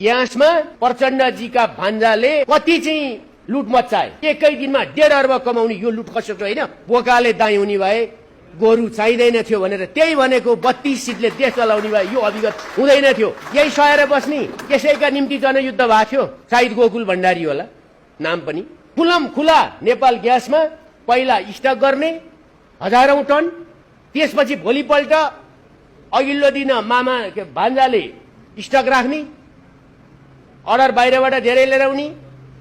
यसमा प्रचण्डजीका भान्जाले कति चाहिँ लुट मचाए। एकै दिनमा 1.5 अर्ब कमाउने यो लुट खसोट होइन। बोकाले दाई हुने भए गोरु चाहिँदैन थियो भनेर त्यही भनेको 32 सिटले देश चलाउने भए यो अभिगत हुँदैन थियो। यही सहेर बस्ने यसैका निम्ति जनयुद्ध भएको थियो। सायद गोकुल भण्डारी होला नाम पनि। खुलम खुला नेपाल ग्यासमा पहिला स्टक गर्ने हजारौं टन, त्यसपछि भोलिपल्ट अघिल्लो दिन मामा भान्जाले स्टक राख्ने, अर्डर बाहिरबाट धेरै लिएर आउने,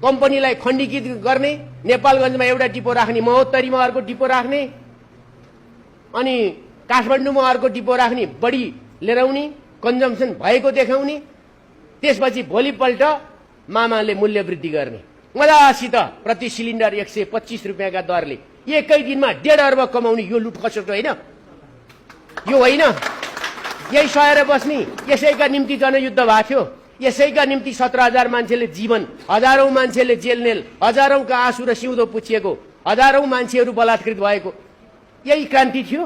कम्पनीलाई खण्डीकृत गर्ने, नेपालगञ्जमा एउटा डिपो राख्ने, महोत्तरीमा अर्को डिपो राख्ने, अनि काठमाडौँमा अर्को डिपो राख्ने, बढी लिएर आउने, कन्जम्सन भएको देखाउने, त्यसपछि भोलिपल्ट मामाले मूल्य वृद्धि गर्ने मजासित प्रति सिलिन्डर 125 रुपियाँका दरले एकै दिनमा 1.5 अर्ब कमाउने यो लुट खसोट होइन। यो होइन। यही सहेर बस्ने यसैका निम्ति जनयुद्ध भएको थियो। यसैका निम्ति 17,000 मान्छेले जीवन, हजारौं मान्छेले जेलनेल, हजारौंका आँसु र सिउँदो पुछिएको, हजारौं मान्छेहरू बलात्कृत भएको यही क्रान्ति थियो।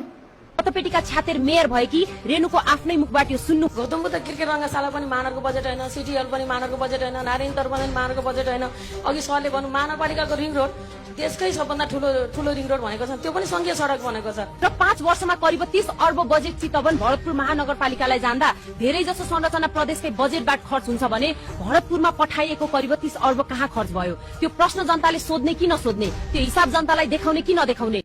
पटपेटीका छातेर मेयर भएकी रेणुको आफ्नै मुखबाट यो सुन्नु। गौतम बुद्ध क्रिकेट रङ्गशाला पनि मानवको बजेट होइन, सिटी हल पनि मानवको बजेट होइन, नारायण तर्पण पनि मानवको बजेट होइन। अघि सरले भन्नु महानगरपालिकाको रिङ रोड देशकै सबभन्दा ठुलो रिङ रोड भनेको छ, त्यो पनि संघीय सडक बनेको छ। र 5 वर्षमा करिब 30 अर्ब बजेट चितवन भरतपुर महानगरपालिकालाई जाँदा धेरै जसो संरचना प्रदेशकै बजेटबाट खर्च हुन्छ भने भरतपुरमा पठाइएको करिब 30 अर्ब कहाँ खर्च भयो? त्यो प्रश्न जनताले सोध्ने कि नसोध्ने, त्यो हिसाब जनतालाई देखाउने कि नदेखाउने?